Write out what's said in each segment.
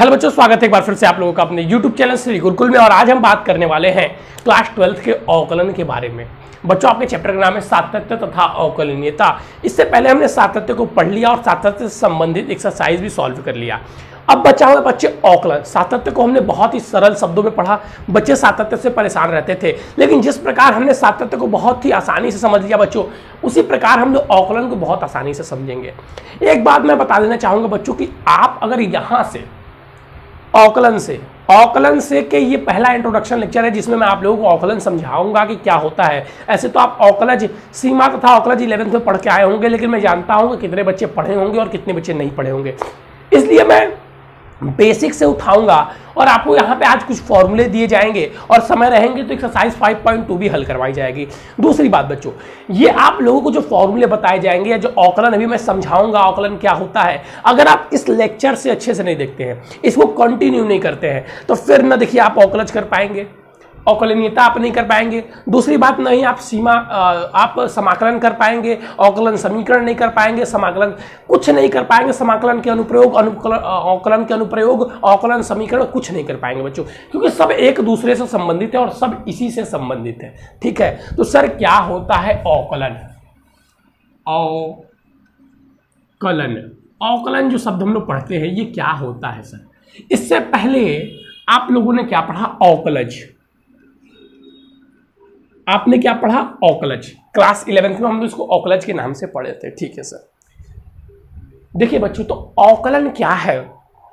Hello बच्चों, स्वागत है एक बार फिर से आप लोगों का अपने YouTube चैनल श्री गुरुकुल में। और आज हम बात करने वाले हैं क्लास 12 के अवकलन के बारे में। बच्चों, आपके चैप्टर का नाम है सातत्य तथा अवकलनीयता। इससे पहले हमने सातत्य को पढ़ लिया और सातत्य से संबंधित एक्सरसाइज भी सॉल्व कर लिया। अब बच्चा होगा बच्चे अवकलन। सातत्य को हमने बहुत ही सरल शब्दों में पढ़ा। बच्चे सातत्य से परेशान रहते थे, लेकिन जिस प्रकार हमने सातत्य को बहुत ही आसानी से समझ लिया बच्चों, उसी प्रकार हम लोग अवकलन को बहुत आसानी से समझेंगे। एक बात मैं बता देना चाहूंगा बच्चों कि आप अगर यहाँ से अवकलन से के ये पहला इंट्रोडक्शन लेक्चर है जिसमें मैं आप लोगों को अवकलन समझाऊंगा कि क्या होता है। ऐसे तो आप अवकलज सीमा तथा अवकलज 11th में पढ़ के आए होंगे, लेकिन मैं जानता हूं कि कितने बच्चे पढ़े होंगे और कितने बच्चे नहीं पढ़े होंगे, इसलिए मैं बेसिक से उठाऊंगा और आपको यहाँ पे आज कुछ फॉर्मूले दिए जाएंगे और समय रहेंगे तो एक्सरसाइज 5.2 भी हल करवाई जाएगी। दूसरी बात बच्चों, ये आप लोगों को जो फॉर्मूले बताए जाएंगे या जो अवकलन अभी मैं समझाऊंगा अवकलन क्या होता है, अगर आप इस लेक्चर से अच्छे से नहीं देखते हैं, इसको कंटिन्यू नहीं करते हैं, तो फिर ना देखिए आप अवकलज कर पाएंगे, अवकलनीयता आप नहीं कर पाएंगे। दूसरी बात, नहीं आप आप समाकलन कर पाएंगे, अवकलन समीकरण नहीं कर पाएंगे, समाकलन कुछ नहीं कर पाएंगे, समाकलन के अनुप्रयोग, अवकलन के अनुप्रयोग, अवकलन समीकरण कुछ नहीं कर पाएंगे बच्चों, क्योंकि सब एक दूसरे से संबंधित है और सब इसी से संबंधित है। ठीक है, तो सर क्या होता है अवकलन? अवकलन जो शब्द हम लोग पढ़ते हैं ये क्या होता है सर? इससे पहले आप लोगों ने क्या पढ़ा? अवकलज। आपने क्या पढ़ा? अवकलज। क्लास 11th में हम लोग इसको अवकलज के नाम से पढ़े थे। ठीक है सर। देखिए बच्चों, तो अवकलन क्या है?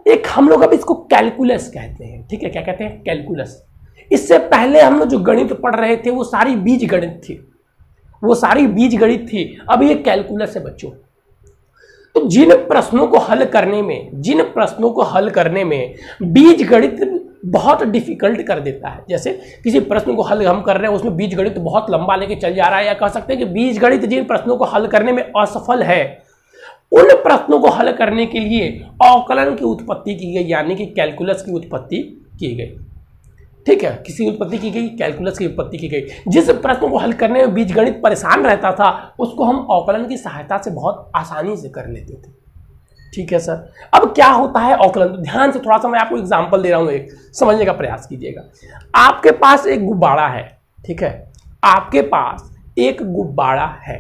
एक हम लोग अब इसको कैलकुलस कहते हैं। ठीक है, क्या कहते हैं? कैलकुलस। इससे पहले हम लोग जो गणित पढ़ रहे थे वो सारी बीज गणित थी, अब ये कैलकुलस है बच्चों। तो जिन प्रश्नों को हल करने में बीज गणित बहुत डिफिकल्ट कर देता है, जैसे किसी प्रश्न को हल हम कर रहे हैं उसमें बीज गणित बहुत लंबा लेके चल जा रहा है, या कह सकते हैं कि बीज गणित जिन प्रश्नों को हल करने में असफल है उन प्रश्नों को हल करने के लिए अवकलन की उत्पत्ति की गई, यानी कि कैलकुलस की उत्पत्ति की गई। ठीक है, किसी उत्पत्ति की गई, कैलकुलस की उत्पत्ति की गई। जिस प्रश्न को हल करने में बीज गणित परेशान रहता था उसको हम अवकलन की सहायता से बहुत आसानी से कर लेते थे। ठीक है सर। अब क्या होता है अवकलन? तो ध्यान से थोड़ा सा मैं आपको एग्जांपल दे रहा हूं, एक समझने का प्रयास कीजिएगा। आपके पास एक गुब्बारा है, ठीक है, आपके पास एक गुब्बारा है।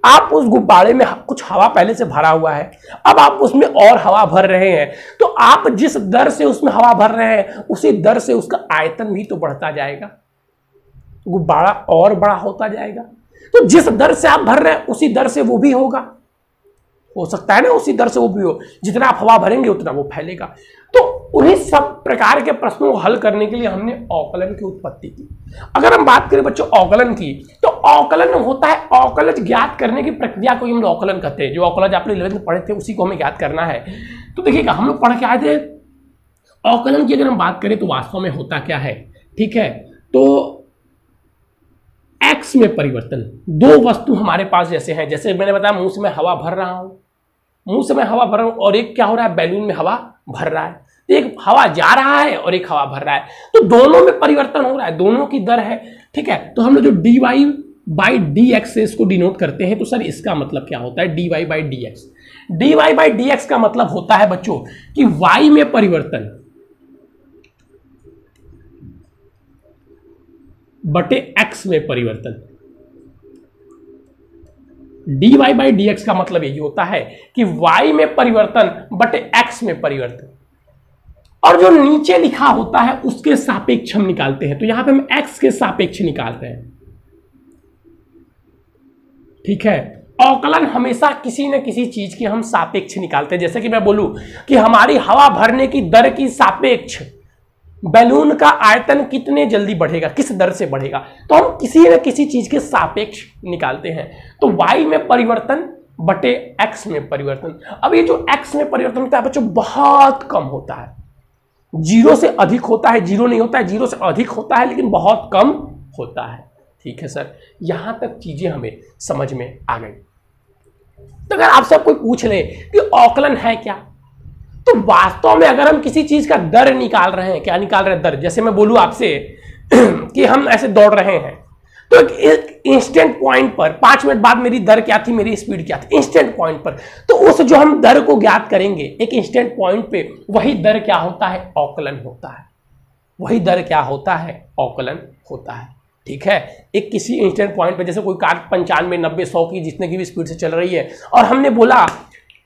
आप उस गुब्बारे में कुछ हवा पहले से भरा हुआ है, अब आप उसमें और हवा भर रहे हैं, तो आप जिस दर से उसमें हवा भर रहे हैं उसी दर से उसका आयतन भी तो बढ़ता जाएगा, गुब्बारा और बड़ा होता जाएगा। तो जिस दर से आप भर रहे हैं उसी दर से वो भी होगा, हो सकता है ना उसी दर से वो भी हो, जितना आप हवा भरेंगे उतना वो फैलेगा। तो उन्हीं सब प्रकार के प्रश्नों को हल करने के लिए हमने अवकलन की उत्पत्ति की। अगर हम बात करें बच्चों अवकलन की, तो अवकलन होता है अवकलज ज्ञात करने की प्रक्रिया को हम लोग अवकलन कहते हैं। जो अवकलज आपने 11th में पढ़े थे उसी को हमें ज्ञात करना है। तो देखिएगा, हम लोग पढ़ के आए थे अवकलन की अगर हम बात करें तो वास्तव में होता क्या है। ठीक है, तो एक्स में परिवर्तन, दो वस्तु हमारे पास जैसे हैं, जैसे मैंने बताया मुंह से मैं हवा भर रहा हूं, और एक क्या हो रहा है, बैलून में हवा भर रहा है। एक हवा जा रहा है और एक हवा भर रहा है, तो दोनों में परिवर्तन हो रहा है, दोनों की दर है। ठीक है, तो हम लोग जो dy/dx से इसको डिनोट करते हैं, तो सर इसका मतलब क्या होता है? dy/dx। dy/dx का मतलब होता है बच्चों कि y में परिवर्तन बटे x में परिवर्तन। dy/dx का मतलब यही होता है कि y में परिवर्तन बटे x में परिवर्तन, और जो नीचे लिखा होता है उसके सापेक्ष हम निकालते हैं। तो यहां पे हम x के सापेक्ष निकाल रहे हैं। ठीक है, अवकलन हमेशा किसी न किसी चीज की हम सापेक्ष निकालते हैं। जैसे कि मैं बोलूं कि हमारी हवा भरने की दर की सापेक्ष बैलून का आयतन कितने जल्दी बढ़ेगा, किस दर से बढ़ेगा, तो हम किसी न किसी चीज के सापेक्ष निकालते हैं। तो y में परिवर्तन बटे x में परिवर्तन। अब ये जो x में परिवर्तन होता है बच्चों बहुत कम होता है, 0 से अधिक होता है, 0 नहीं होता है, 0 से अधिक होता है, लेकिन बहुत कम होता है। ठीक है सर, यहां तक चीजें हमें समझ में आ गई। तो अगर आपसे कोई पूछ ले कि अवकलन है क्या, तो वास्तव में अगर हम किसी चीज का दर निकाल रहे हैं, क्या निकाल रहे हैं? दर। जैसे मैं बोलूं आपसे कि हम ऐसे दौड़ रहे हैं, तो एक इंस्टेंट पॉइंट पर 5 मिनट बाद मेरी दर क्या थी, मेरी स्पीड क्या थी, इंस्टेंट पॉइंट पर। तो उस जो हम दर को ज्ञात करेंगे एक इंस्टेंट पॉइंट पे, वही दर क्या होता है, अवकलन होता है। वही दर क्या होता है, अवकलन होता है। ठीक है, एक किसी इंस्टेंट पॉइंट पे, जैसे कोई कार 95, 90, 100 की जितने की भी स्पीड से चल रही है, और हमने बोला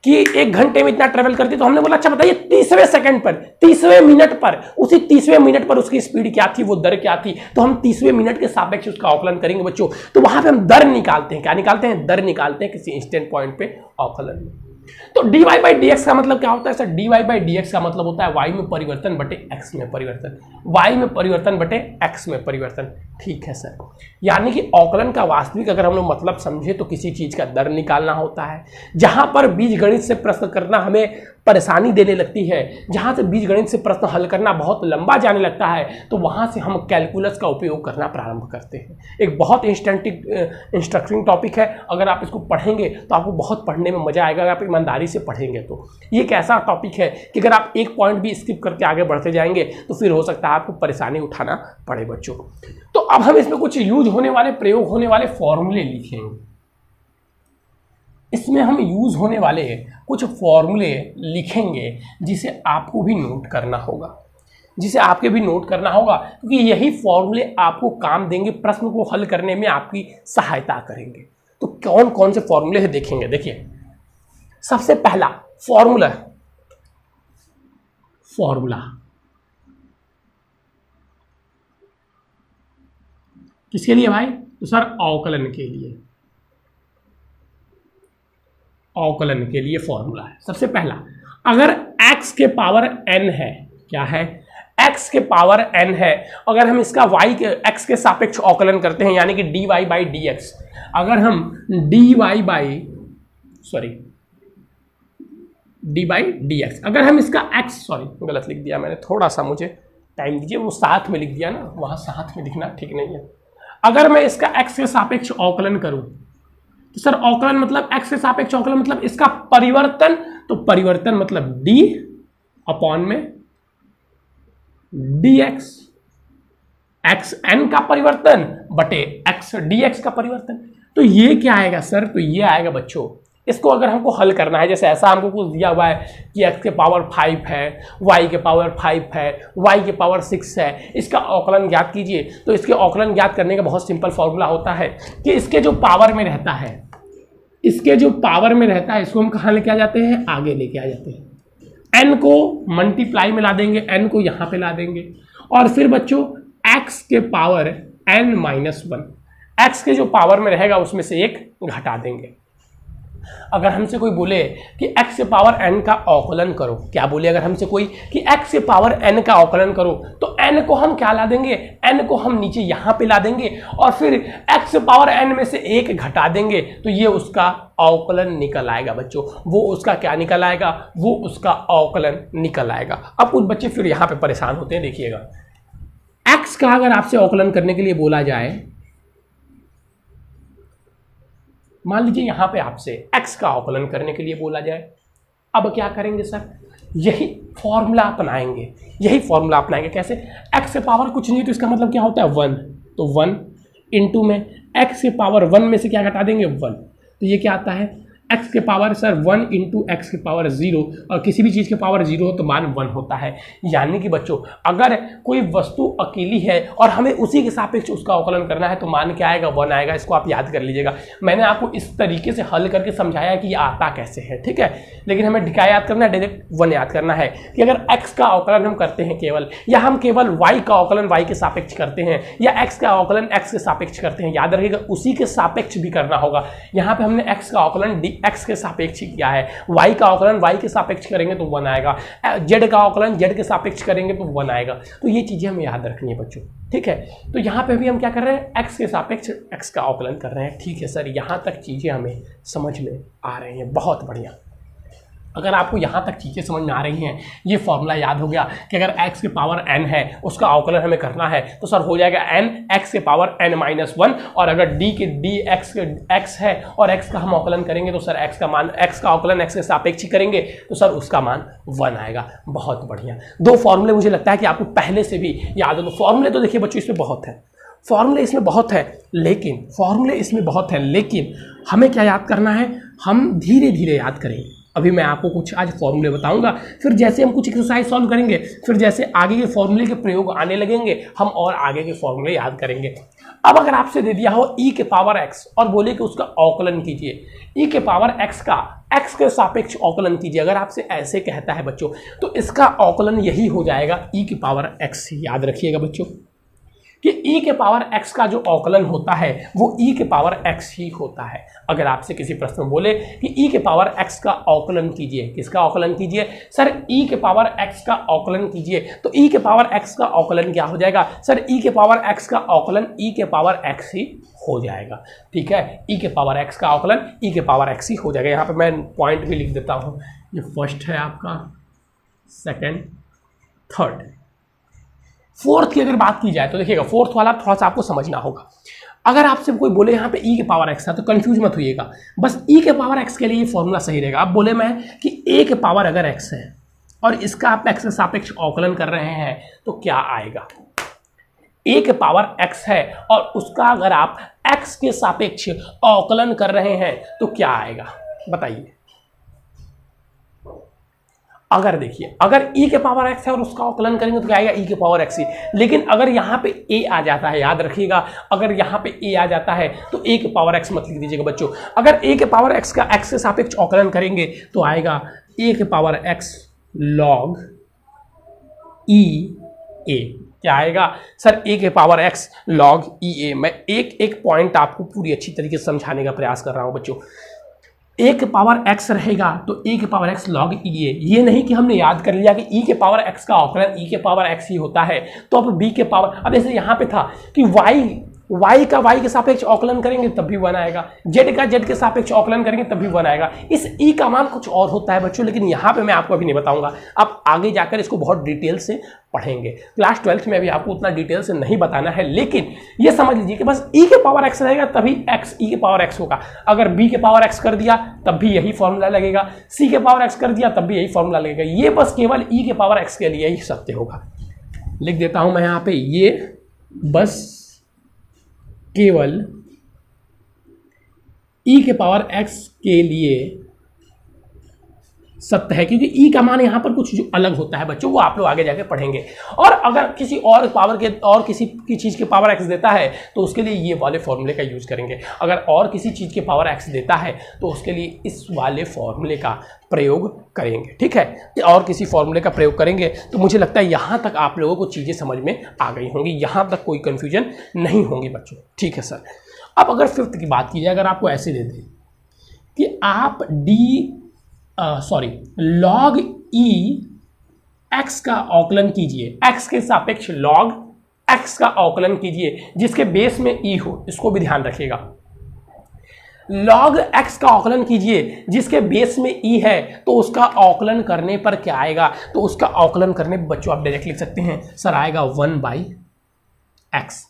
कि 1 घंटे में इतना ट्रेवल करती, तो हमने बोला अच्छा बताइए 30वें सेकंड पर, 30वें मिनट पर, उसी 30वें मिनट पर उसकी स्पीड क्या थी, वो दर क्या थी, तो हम 30वें मिनट के सापेक्ष उसका अवकलन करेंगे बच्चों। तो वहां पे हम दर निकालते हैं, क्या निकालते हैं, दर निकालते हैं किसी इंस्टेंट पॉइंट पे अवकलन में। तो dy बाई डी एक्स का मतलब क्या होता है sir, dy by d x का मतलब होता है y में परिवर्तन बटे x में परिवर्तन, y में परिवर्तन बटे x में परिवर्तन। ठीक है सर, यानी कि अवकलन का वास्तविक अगर हम लोग मतलब समझे तो किसी चीज का दर निकालना होता है। जहां पर बीजगणित से प्रश्न करना हमें परेशानी देने लगती है, जहां से बीजगणित से प्रश्न हल करना बहुत लंबा जाने लगता है, तो वहां से हम कैलकुलस का उपयोग करना प्रारंभ करते हैं। एक बहुत इंस्ट्रक्टिंग टॉपिक है, अगर आप इसको पढ़ेंगे तो आपको बहुत पढ़ने में मजा आएगा, अगर आप ईमानदारी से पढ़ेंगे तो। ये एक ऐसा टॉपिक है कि अगर आप एक पॉइंट भी स्किप करके आगे बढ़ते जाएंगे तो फिर हो सकता है आपको परेशानी उठाना पड़े बच्चों। तो अब हम इसमें कुछ यूज होने वाले, प्रयोग होने वाले फॉर्मूले लिखेंगे। इसमें हम यूज होने वाले कुछ फॉर्मूले लिखेंगे जिसे आपको भी नोट करना होगा, जिसे आपके भी नोट करना होगा, क्योंकि यही फॉर्मूले आपको काम देंगे, प्रश्न को हल करने में आपकी सहायता करेंगे। तो कौन कौन से फॉर्मूले हैं देखेंगे। देखिए, सबसे पहला फॉर्मूला किसके लिए भाई, तो सर अवकलन के लिए, अवकलन के लिए फॉर्मूला है। सबसे पहला, अगर x के पावर n है, क्या है, x के पावर n है, अगर हम इसका y के x के सापेक्ष अवकलन करते हैं, यानी कि dy बाई डी एक्स, अगर हम dy by D by d x, अगर हम इसका x, सॉरी गलत लिख दिया मैंने, थोड़ा सा मुझे टाइम दीजिए, वो साथ में लिख दिया ना, वहां साथ में लिखना ठीक नहीं है। अगर मैं इसका x के सापेक्ष अवकलन करूं, तो सर अवकलन मतलब x के सापेक्ष अवकलन मतलब इसका परिवर्तन, तो परिवर्तन मतलब d अपॉन में dx, x n का परिवर्तन बटे x dx का परिवर्तन। तो ये क्या आएगा सर, तो ये आएगा बच्चों, इसको अगर हमको हल करना है, जैसे ऐसा हमको कुछ दिया हुआ है कि x के पावर 5 है, y के पावर 5 है, y के पावर 6 है, इसका अवकलन ज्ञात कीजिए। तो इसके अवकलन ज्ञात करने का बहुत सिंपल फॉर्मूला होता है कि इसके जो पावर में रहता है, इसके जो पावर में रहता है, इसको हम कहाँ लेके आ जाते हैं, आगे लेके आ जाते हैं। n को मल्टीप्लाई में ला देंगे, n को यहाँ पे ला देंगे, और फिर बच्चों x के पावर n माइनस 1, x के जो पावर में रहेगा उसमें से एक घटा देंगे। अगर हमसे कोई बोले कि x के पावर n का अवकलन करो, क्या बोले, अगर हमसे कोई कि x के पावर n का अवकलन करो, तो n को हम क्या ला देंगे, n को हम नीचे यहाँ पे ला देंगे, और फिर x के पावर n में से एक घटा देंगे, तो ये उसका अवकलन निकल आएगा बच्चों। वो उसका क्या निकल आएगा, वो उसका अवकलन निकल आएगा। अब कुछ बच्चे फिर यहाँ पे परेशान होते हैं, देखिएगा, x का अगर आपसे अवकलन करने के लिए बोला जाए, मान लीजिए यहाँ पे आपसे x का अवकलन करने के लिए बोला जाए, अब क्या करेंगे सर, यही फॉर्मूला अपनाएंगे, यही फॉर्मूला अपनाएंगे। कैसे, x के पावर कुछ नहीं तो इसका मतलब क्या होता है 1, तो 1 इंटू में x के पावर 1 में से क्या घटा देंगे 1, तो ये क्या आता है x के पावर सर 1 इंटू एक्स के पावर 0, और किसी भी चीज़ के पावर 0 हो तो मान 1 होता है। यानी कि बच्चों अगर कोई वस्तु अकेली है और हमें उसी के सापेक्ष उसका अवकलन करना है तो मान क्या आएगा, 1 आएगा। इसको आप याद कर लीजिएगा। मैंने आपको इस तरीके से हल करके समझाया कि ये आता कैसे है, ठीक है, लेकिन हमें क्या याद करना है, डायरेक्ट 1 याद करना है कि अगर x का अवकलन हम करते हैं केवल, या हम केवल y का अवकलन y के सापेक्ष करते हैं, या x का अवकलन x के सापेक्ष करते हैं, याद रखिएगा उसी के सापेक्ष भी करना होगा। यहाँ पे हमने x का अवकलन x के सापेक्ष किया है, y का अवकलन y के सापेक्ष करेंगे तो 1 आएगा, z का अवकलन z के सापेक्ष करेंगे तो 1 आएगा। तो ये चीजें हमें याद रखनी है बच्चों, ठीक है। तो यहाँ पे भी हम क्या कर रहे हैं, x के सापेक्ष x का अवकलन कर रहे हैं, ठीक है सर। यहाँ तक चीजें हमें समझ में आ रही हैं, बहुत बढ़िया। अगर आपको यहाँ तक चीज़ें समझ में आ रही हैं, ये फॉर्मूला याद हो गया कि अगर x के पावर n है उसका अवकलन हमें करना है तो सर हो जाएगा n x के पावर n माइनस 1, और अगर d x है और x का हम अवकलन करेंगे तो सर x का अवकलन x के सापेक्ष करेंगे तो सर उसका मान 1 आएगा। बहुत बढ़िया। 2 फॉर्मूले मुझे लगता है कि आपको पहले से भी याद हो। फॉर्मूले तो देखिए बच्चों इसमें बहुत है। फॉर्मूले इसमें बहुत है, लेकिन हमें क्या याद करना है, हम धीरे धीरे याद करेंगे। अभी मैं आपको कुछ आज फॉर्मूले बताऊंगा, फिर जैसे हम कुछ एक्सरसाइज सॉल्व करेंगे, फिर जैसे आगे के फॉर्मूले के प्रयोग आने लगेंगे, हम और आगे के फॉर्मूले याद करेंगे। अब अगर आपसे दे दिया हो e के पावर x और बोले कि उसका अवकलन कीजिए, e के पावर x का x के सापेक्ष अवकलन कीजिए, अगर आपसे ऐसे कहता है बच्चों, तो इसका अवकलन यही हो जाएगा e के पावर x। याद रखिएगा बच्चों कि e के पावर x का जो अवकलन होता है वो e के पावर x ही होता है। अगर आपसे किसी प्रश्न में बोले कि e के पावर x का अवकलन कीजिए, किसका अवकलन कीजिए, सर e के पावर x का अवकलन कीजिए, तो e के पावर x का अवकलन क्या हो जाएगा, सर e के पावर x का अवकलन e के पावर x ही हो जाएगा। ठीक है, e के पावर x का अवकलन e के पावर x ही हो जाएगा। यहाँ पे मैं पॉइंट भी लिख देता हूँ, ये फर्स्ट है आपका, सेकेंड, थर्ड। फोर्थ की अगर बात की जाए तो देखिएगा, फोर्थ वाला थोड़ा सा आपको समझना होगा। अगर आपसे कोई बोले यहाँ पे e के पावर x है तो कंफ्यूज मत होइएगा, बस e के पावर x के लिए ये फॉर्मूला सही रहेगा। अब बोले मैं कि a के पावर अगर x है और इसका आप x के सापेक्ष अवकलन कर रहे हैं तो क्या आएगा। a के पावर x है और उसका अगर आप x के सापेक्ष अवकलन कर रहे हैं तो क्या आएगा, बताइए। अगर देखिए, अगर e के पावर x है और उसका अवकलन करेंगे तो क्या आएगा, e के पावर x ही। लेकिन अगर यहाँ पे a आ जाता है, याद रखिएगा, अगर यहाँ पे a आ जाता है तो a के पावर x मत लिख दीजिएगा बच्चों। अगर a के पावर x का x के सापेक्ष अवकलन करेंगे तो आएगा a के power x log e a। क्या आएगा सर, a के power x log e a। मैं एक एक पॉइंट आपको पूरी अच्छी तरीके से समझाने का प्रयास कर रहा हूँ बच्चों। a के पावर x रहेगा तो a के power x log e a। ये नहीं कि हमने याद कर लिया कि e के पावर x का अवकलन e के पावर x ही होता है, तो अब b के पावर, अब जैसे यहाँ पे था कि y का y के सापेक्ष अवकलन करेंगे तब भी 1 आएगा, z का z के सापेक्ष अवकलन करेंगे तब भी 1 आएगा। इस e का मान कुछ और होता है बच्चों, लेकिन यहाँ पे मैं आपको अभी नहीं बताऊंगा, आप आगे जाकर इसको बहुत डिटेल से पढ़ेंगे। क्लास 12th में अभी आपको उतना डिटेल से नहीं बताना है, लेकिन ये समझ लीजिए कि बस e के पावर x रहेगा तभी x e के पावर x होगा। अगर b के पावर x कर दिया तब भी यही फॉर्मूला लगेगा, c के पावर x कर दिया तब भी यही फॉर्मूला लगेगा। ये बस केवल e के पावर x के लिए ही सत्य होगा। लिख देता हूं मैं यहाँ पे, ये बस केवल e के पावर x के लिए सत्य है, क्योंकि e का मान यहाँ पर कुछ जो अलग होता है बच्चों, वो आप लोग आगे जाके पढ़ेंगे। और अगर किसी और पावर के और किसी की चीज़ के पावर x देता है तो उसके लिए ये वाले फॉर्मूले का यूज करेंगे। अगर और किसी चीज़ के पावर x देता है तो उसके लिए इस वाले फॉर्मूले का प्रयोग करेंगे। ठीक है, और किसी फॉर्मूले का प्रयोग करेंगे तो मुझे लगता है यहाँ तक आप लोगों को चीज़ें समझ में आ गई होंगी, यहाँ तक कोई कन्फ्यूजन नहीं होगी बच्चों। ठीक है सर, अब अगर फिफ्थ की बात की जाए, अगर आपको ऐसे दे दें कि आप log e x का अवकलन कीजिए, x के सापेक्ष log x का अवकलन कीजिए जिसके बेस में e हो, इसको भी ध्यान रखिएगा। log x का अवकलन कीजिए जिसके बेस में e है, तो उसका अवकलन करने पर क्या आएगा, तो उसका अवकलन करने पर बच्चों आप डायरेक्ट लिख सकते हैं सर, आएगा 1/x।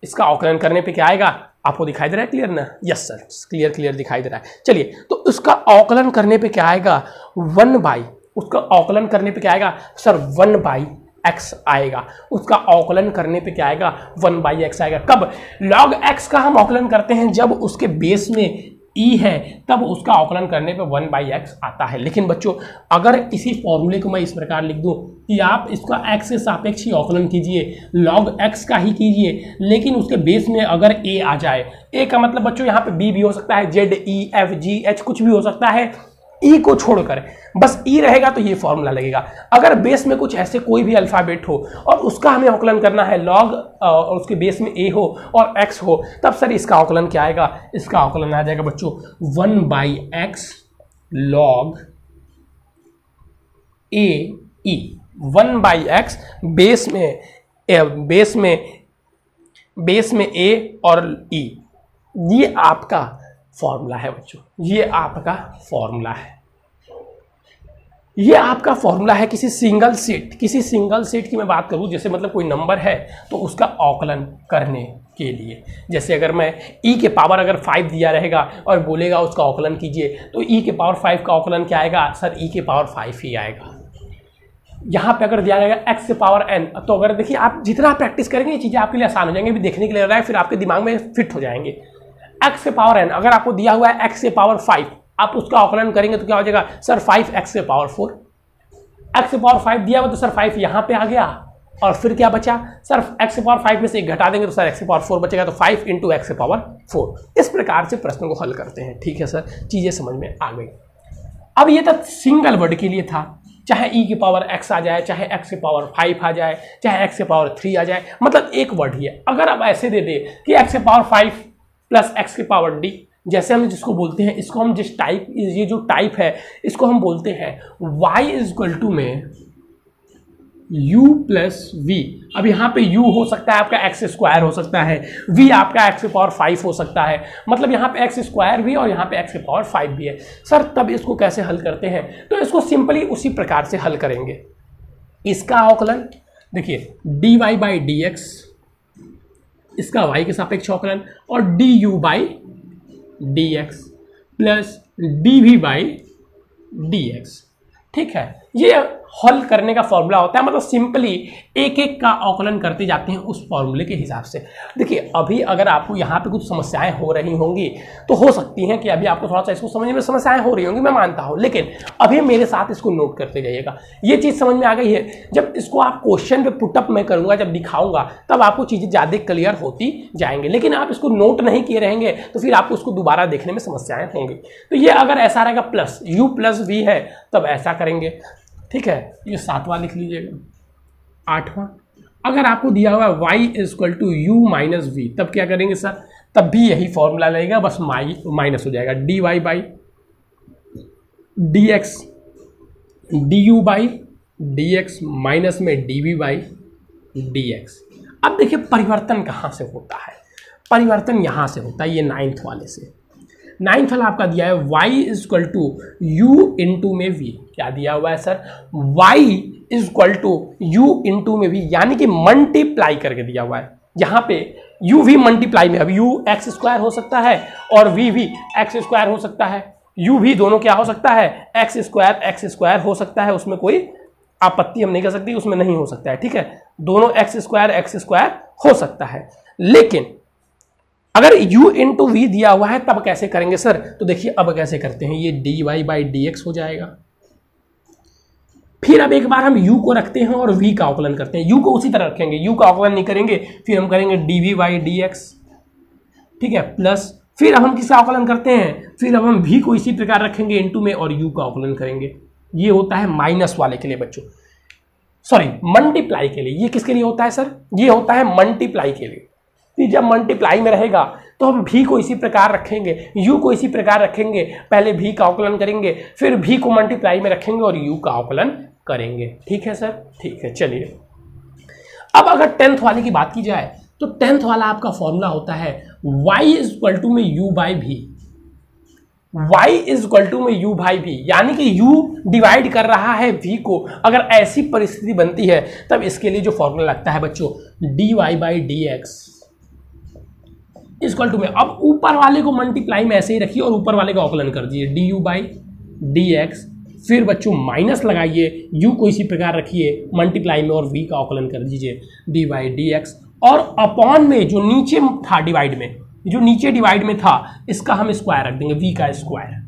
इसका अवकलन करने पे क्या आएगा, आपको दिखाई दे रहा है क्लियर ना, यस सर, क्लियर दिखाई दे रहा है। चलिए, तो उसका अवकलन करने पे क्या आएगा, उसका अवकलन करने पे क्या आएगा सर, 1/x आएगा। उसका अवकलन करने पे क्या आएगा, 1/x आएगा। कब log x का हम अवकलन करते हैं, जब उसके बेस में e है तब उसका अवकलन करने पे 1/x आता है। लेकिन बच्चों अगर इसी फॉर्मूले को मैं इस प्रकार लिख दूं कि आप इसका x के सापेक्ष ही अवकलन कीजिए, log x का ही कीजिए, लेकिन उसके बेस में अगर a आ जाए, a का मतलब बच्चों यहाँ पे b भी हो सकता है, z e f g h कुछ भी हो सकता है, ई को छोड़कर बस ई रहेगा तो ये फॉर्मूला लगेगा। अगर बेस में कुछ ऐसे कोई भी अल्फाबेट हो और उसका हमें अवकलन करना है, लॉग और उसके बेस में ए हो और एक्स हो, तब सर इसका अवकलन क्या आएगा, इसका अवकलन आ जाएगा बच्चों 1/x लॉग ए ई। 1/x बेस में ए और ई, ये आपका फॉर्मूला है बच्चों, ये आपका फॉर्मूला है, ये आपका फॉर्मूला है। किसी सिंगल सेट की मैं बात करूं, जैसे मतलब कोई नंबर है तो उसका अवकलन करने के लिए, जैसे अगर मैं e के पावर अगर 5 दिया रहेगा और बोलेगा उसका अवकलन कीजिए, तो e के पावर 5 का अवकलन क्या आएगा सर, e के पावर 5 ही आएगा। यहाँ पे अगर दिया जाएगा x से पावर n, तो अगर देखिए आप जितना प्रैक्टिस करेंगे ये चीज़ें आपके लिए आसान हो जाएंगी, भी देखने के लिए रहा है, फिर आपके दिमाग में फिट हो जाएंगे। x से पावर n, अगर आपको दिया हुआ है x से पावर 5, आप उसका आकलन करेंगे तो क्या हो जाएगा सर 5x से पावर 4। x से पावर 5 दिया हुआ तो सर 5 यहाँ पे आ गया, और फिर क्या बचा सर x से पावर 5 में से 1 घटा देंगे तो सर x से पावर 4 बचेगा, तो 5 × x से पावर 4। इस प्रकार से प्रश्न को हल करते हैं। ठीक है सर, चीज़ें समझ में आ गई। अब ये तो सिंगल वर्ड के लिए था, चाहे e की पावर x आ जाए, चाहे x से पावर 5 आ जाए, चाहे x से पावर 3 आ जाए, मतलब एक वर्ड ही है। अगर अब ऐसे दे दे कि x से पावर 5 प्लस x की पावर d, जैसे हम जिसको बोलते हैं, इसको हम जिस टाइप, ये जो टाइप है इसको हम बोलते हैं y इक्वल टू में u प्लस v। अब यहाँ पे u हो सकता है आपका x स्क्वायर हो सकता है, v आपका x से पावर 5 हो सकता है, मतलब यहाँ पे x स्क्वायर भी और यहाँ पे x से पावर 5 भी है। सर तब इसको कैसे हल करते हैं, तो इसको सिंपली उसी प्रकार से हल करेंगे। इसका अवकलन देखिए dy बाई डी एक्स, इसका y के सापेक्ष अवकलन, और du by d x plus dv by d x. ठीक है, ये हल करने का फॉर्मूला होता है, मतलब सिंपली एक एक का आकलन करते जाते हैं उस फॉर्मूले के हिसाब से। देखिए अभी अगर आपको यहाँ पे कुछ समस्याएं हो रही होंगी तो हो सकती हैं कि अभी आपको थोड़ा सा इसको समझने में समस्याएं हो रही होंगी, मैं मानता हूँ, लेकिन अभी मेरे साथ इसको नोट करते जाइएगा। ये चीज़ समझ में आ गई है, जब इसको आप क्वेश्चन पे पुटअप मैं करूँगा, जब दिखाऊंगा तब आपको चीज़ें ज़्यादा क्लियर होती जाएंगे, लेकिन आप इसको नोट नहीं किए रहेंगे तो फिर आपको उसको दोबारा देखने में समस्याएं होंगी। तो ये अगर ऐसा रहेगा प्लस u प्लस v है तब ऐसा करेंगे। ठीक है, ये 7वां लिख लीजिएगा। 8वां, अगर आपको दिया हुआ y equal to u minus v, तब क्या करेंगे सर, तब भी यही फॉर्मूला लगेगा, बस माइनस हो जाएगा dy by d x, D you by d x minus में dv बाई डी एक्स। अब देखिए परिवर्तन कहाँ से होता है, परिवर्तन यहाँ से होता है, ये 9th वाले से। 9th वाला आपका दिया है y equal to u into में v, क्या दिया हुआ है sir, y equal to u into में v, यानी कि मल्टीप्लाई करके दिया हुआ है। यहाँ पे u v मल्टीप्लाई में, अब u x स्क्वायर हो सकता है और v भी x स्क्वायर हो सकता है, u भी दोनों क्या हो सकता है x स्क्वायर हो सकता है, उसमें कोई आपत्ति हम नहीं कर सकती, उसमें नहीं हो सकता है। ठीक है, दोनों x स्क्वायर हो सकता है, लेकिन अगर u इंटू वी दिया हुआ है तब कैसे करेंगे सर, तो देखिए अब कैसे करते हैं, ये dy बाई डी एक्स हो जाएगा। फिर अब एक बार हम u को रखते हैं और v का आकलन करते हैं, u को उसी तरह रखेंगे, u का आकलन नहीं करेंगे, फिर हम करेंगे dv बाई डी एक्स। ठीक है, प्लस फिर अब हम किसका आकलन करते हैं, फिर अब हम v को इसी प्रकार रखेंगे इंटू में और u का आकलन करेंगे। ये होता है माइनस वाले के लिए बच्चों, सॉरी मल्टीप्लाई के लिए। ये किसके लिए होता है सर, ये होता है मल्टीप्लाई के लिए। जब मल्टीप्लाई में रहेगा तो हम v को इसी प्रकार रखेंगे, u को इसी प्रकार रखेंगे, पहले v का आकलन करेंगे, फिर v को मल्टीप्लाई में रखेंगे और u का आकलन करेंगे। ठीक है सर, ठीक है। चलिए अब अगर 10th वाले की बात की जाए तो 10th वाला आपका फॉर्मूला होता है y इक्वल टू में u by v, y equal to में u बाई v, यानी कि u डिवाइड कर रहा है v को। अगर ऐसी परिस्थिति बनती है तब इसके लिए जो फॉर्मूला लगता है बच्चों dy by d x equal to में, अब ऊपर वाले को मल्टीप्लाई में ऐसे ही रखिए और ऊपर वाले का आकलन कर दीजिए du बाई डी एक्स, फिर बच्चों माइनस लगाइए, u को इसी प्रकार रखिए मल्टीप्लाई में और v का आकलन कर दीजिए d बाई डी एक्स, और अपॉन में जो नीचे था डिवाइड में, जो नीचे डिवाइड में था इसका हम स्क्वायर रख देंगे, v का स्क्वायर।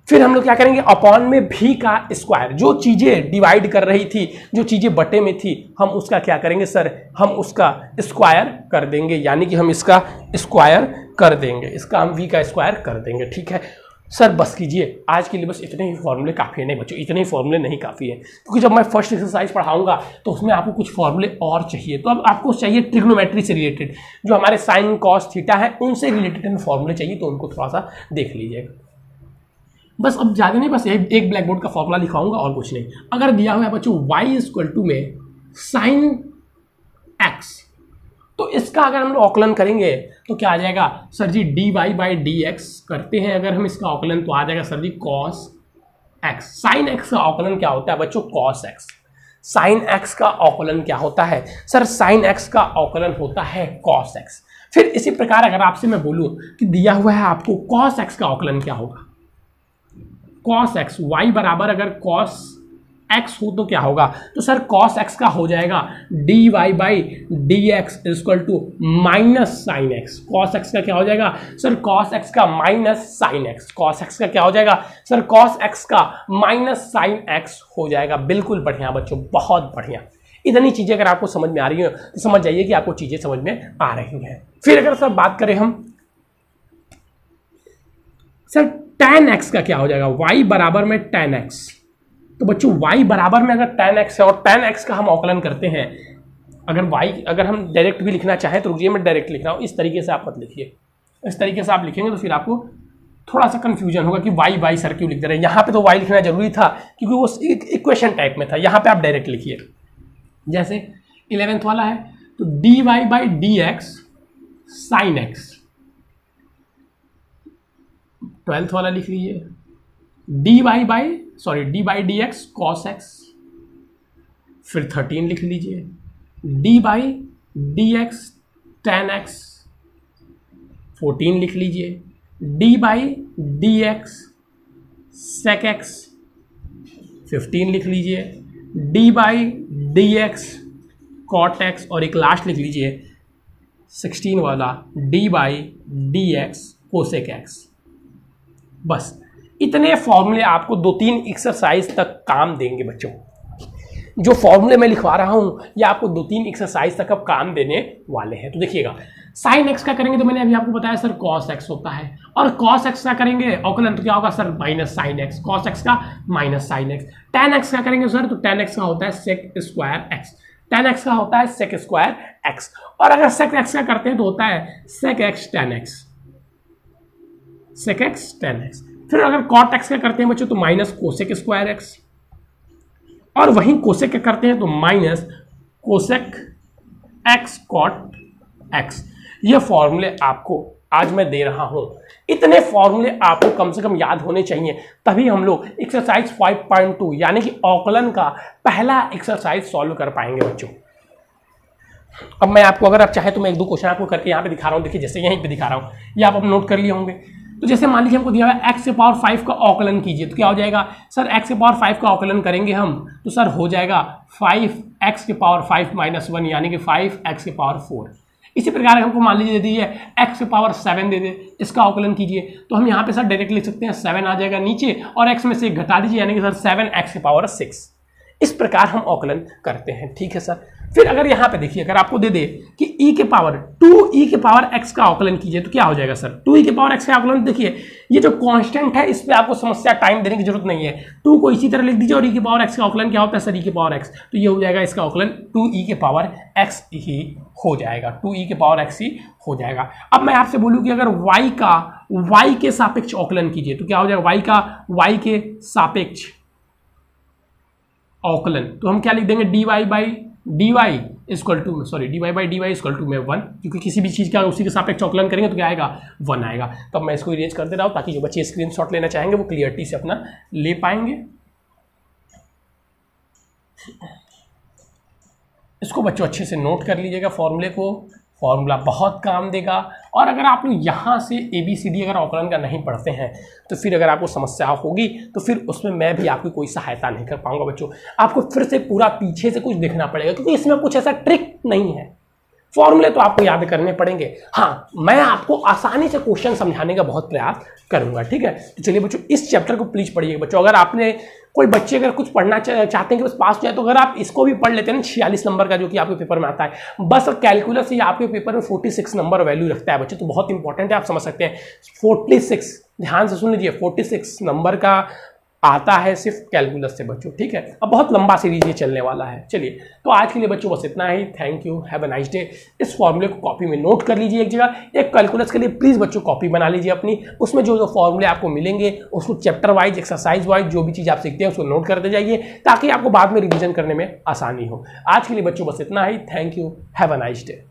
फिर हम लोग क्या करेंगे, अपॉन में v का स्क्वायर, जो चीजें डिवाइड कर रही थी, जो चीजें बटे में थी, हम उसका क्या करेंगे सर, हम उसका स्क्वायर कर देंगे, यानी कि हम इसका स्क्वायर कर देंगे, इसका हम v का स्क्वायर कर देंगे। ठीक है सर, बस कीजिए, आज के लिए बस इतने ही फॉर्मूले काफ़ी है। नहीं बच्चों, इतने ही फॉर्मूले नहीं काफ़ी है, क्योंकि जब मैं फर्स्ट एक्सरसाइज पढ़ाऊंगा तो उसमें आपको कुछ फॉर्मूले और चाहिए। तो अब आपको चाहिए ट्रिग्नोमेट्री से रिलेटेड, जो हमारे साइन कॉस थीटा है उनसे रिलेटेड फॉर्मूले चाहिए, तो उनको थोड़ा सा देख लीजिएगा। बस अब ज़्यादा नहीं, बस एक ब्लैक बोर्ड का फॉर्मूला लिखाऊंगा और कुछ नहीं। अगर दिया हुआ है बच्चों y इक्वल टू में साइन x, तो इसका अगर हम लोग आकलन करेंगे तो क्या आ जाएगा sir ji, dy by d x करते हैं अगर हम इसका आकलन तो आ जाएगा sir ji cos x। Sine x का आकलन क्या होता है बच्चों, cos x। साइन x का आकलन क्या होता है सर, साइन x का आकलन होता है cos x। फिर इसी प्रकार अगर आपसे मैं बोलूं कि दिया हुआ है आपको cos x का आकलन क्या होगा, cos x, y बराबर अगर cos x हो तो क्या होगा, तो सर cos x का हो जाएगा dy by d x equal to minus sine x। cos x का क्या हो जाएगा सर, cos x का minus sine x। cos x का क्या हो जाएगा सर, cos x का माइनस साइन x हो जाएगा। बिल्कुल बढ़िया बच्चों, बहुत बढ़िया। इतनी चीजें अगर आपको समझ में आ रही हैं तो समझ जाइए कि आपको चीजें समझ में आ रही हैं। फिर अगर सर बात करें हम सर tan x का क्या हो जाएगा, y बराबर में tan x। तो बच्चों y बराबर में अगर tan x है और tan x का हम अवकलन करते हैं, अगर हम डायरेक्ट भी लिखना चाहें तो रुकिए मैं डायरेक्ट लिख रहा हूं, इस तरीके से आप मत लिखिए। इस तरीके से आप लिखेंगे तो फिर आपको थोड़ा सा कंफ्यूजन होगा कि y सर क्यों लिख दे रहे हैं। यहाँ पे तो y लिखना जरूरी था क्योंकि वो इक्वेशन टाइप में था। यहाँ पे आप डायरेक्ट लिखिए, जैसे 11th वाला है तो dy by d x sine x. 12th वाला लिख लीजिए dy by d x cos x. फिर 13 लिख लीजिए d by d x tan x. 14 लिख लीजिए d by d x sec x. 15 लिख लीजिए d by d x cot x. और एक लास्ट लिख लीजिए 16 वाला d by d x cosec x. बस इतने फॉर्मूले आपको 2-3 एक्सरसाइज तक काम देंगे बच्चों। जो फॉर्मूले मैं लिखवा रहा हूं ये आपको 2-3 एक्सरसाइज तक अब काम देने वाले हैं। तो देखिएगा, साइन एक्स का करेंगे तो मैंने अभी आपको बताया सर कॉस एक्स होता है, और कॉस एक्स का करेंगे अवकलन तो क्या होगा sir, minus sine x. Cos x का minus sine x. Tan x का करेंगे सर तो टेन एक्स का होता है sec square x. Tan x का होता है सेक स्क्वायर एक्स। और अगर सेक एक्स का करते हैं तो होता है sec x tan x. Sec x tan x. फिर अगर कॉट एक्स का करते हैं बच्चों तो माइनस कोसेक स्क्वायर एक्स। और वहीं कोसेक का करते हैं तो minus cosec x cot x. ये फॉर्मूले आपको आज मैं दे रहा हूं। इतने फॉर्मूले आपको कम से कम याद होने चाहिए, तभी हम लोग एक्सरसाइज 5.2 यानी कि अवकलन का पहला एक्सरसाइज सॉल्व कर पाएंगे बच्चों। अब मैं आपको, अगर आप चाहे तो मैं 1-2 क्वेश्चन आपको करके यहाँ पे दिखा रहा हूँ। देखिए जैसे यहीं पे दिखा रहा हूँ, ये आप नोट कर लिए होंगे। तो जैसे मान लीजिए हमको दिया हुआ है x की पावर 5 का अवकलन कीजिए, तो क्या हो जाएगा सर, x की पावर 5 का अवकलन करेंगे हम तो सर हो जाएगा 5x की पावर 5 माइनस 1 यानी कि 5x की पावर 4। इसी प्रकार हमको मान लीजिए दे दीजिए x की पावर 7 दे दे, इसका अवकलन कीजिए तो हम यहाँ पे सर डायरेक्ट लिख सकते हैं 7 आ जाएगा नीचे और x में से 1 घटा दीजिए यानी कि सर 7x की पावर 6। इस प्रकार हम अवकलन करते हैं, ठीक है सर। फिर अगर यहाँ पे देखिए, अगर आपको दे दे कि e के पावर 2e के पावर x का अवकलन कीजिए तो क्या हो जाएगा सर, 2e के पावर x का अवकलन। देखिए ये जो कांस्टेंट है इस पे आपको समस्या टाइम देने की जरूरत नहीं है, 2 को इसी तरह लिख दीजिए और e के पावर x का अवकलन क्या होता है सर, e के पावर x। तो ये हो जाएगा इसका अवकलन 2e के पावर x ही हो जाएगा, 2e के पावर x ही हो जाएगा। अब मैं आपसे बोलूँ कि अगर y का y के सापेक्ष अवकलन कीजिए तो क्या हो जाएगा, y का y के सापेक्ष अवकलन तो हम क्या लिख देंगे, dy by dy equal to, sorry dy by dy equal to में 1, क्योंकि किसी भी चीज़ का उसी के सापेक्ष अवकलन करेंगे तो क्या आएगा, 1 आएगा। तो अब मैं इसको इरेज कर दे रहा हूँ ताकि जो बच्चे स्क्रीनशॉट लेना चाहेंगे वो क्लियरिटी से अपना ले पाएंगे। इसको बच्चों अच्छे से नोट कर लीजिएगा फॉर्मूले को, फॉर्मूला बहुत काम देगा। और अगर आप लोग यहाँ से ABCD अगर अवकलन का नहीं पढ़ते हैं तो फिर अगर आपको समस्या होगी तो फिर उसमें मैं भी आपकी कोई सहायता नहीं कर पाऊंगा बच्चों। आपको फिर से पूरा पीछे से कुछ देखना पड़ेगा क्योंकि इसमें कुछ ऐसा ट्रिक नहीं है। फॉर्मूले तो आपको याद करने पड़ेंगे, हाँ मैं आपको आसानी से क्वेश्चन समझाने का बहुत प्रयास करूंगा, ठीक है। तो चलिए बच्चों इस चैप्टर को प्लीज पढ़िए बच्चों। अगर आपने कोई बच्चे अगर कुछ पढ़ना चाहते हैं कि बस पास हो जाए तो अगर आप इसको भी पढ़ लेते हैं ना, 46 नंबर का जो कि आपके पेपर में आता है, बस कैलकुलस ये आपके पेपर में 46 नंबर वैल्यू रखता है बच्चे, तो बहुत इंपॉर्टेंट है, आप समझ सकते हैं। 46, ध्यान से सुन लीजिए, 46 नंबर का आता है सिर्फ कैलकुलस से बच्चों, ठीक है। अब बहुत लंबा सीरीज ये चलने वाला है। चलिए तो आज के लिए बच्चों बस इतना ही। Thank you, have a nice day. इस फॉर्मूले को कॉपी में नोट कर लीजिए एक जगह। एक कैलकुलस के लिए प्लीज़ बच्चों कॉपी बना लीजिए अपनी, उसमें जो जो फॉर्मूले आपको मिलेंगे उसको चैप्टर वाइज, एक्सरसाइज वाइज जो भी चीज़ आप सीखते हैं उसको नोट करते जाइए ताकि आपको बाद में रिविजन करने में आसानी हो। आज के लिए बच्चों बस इतना ही। Thank you, have a nice day.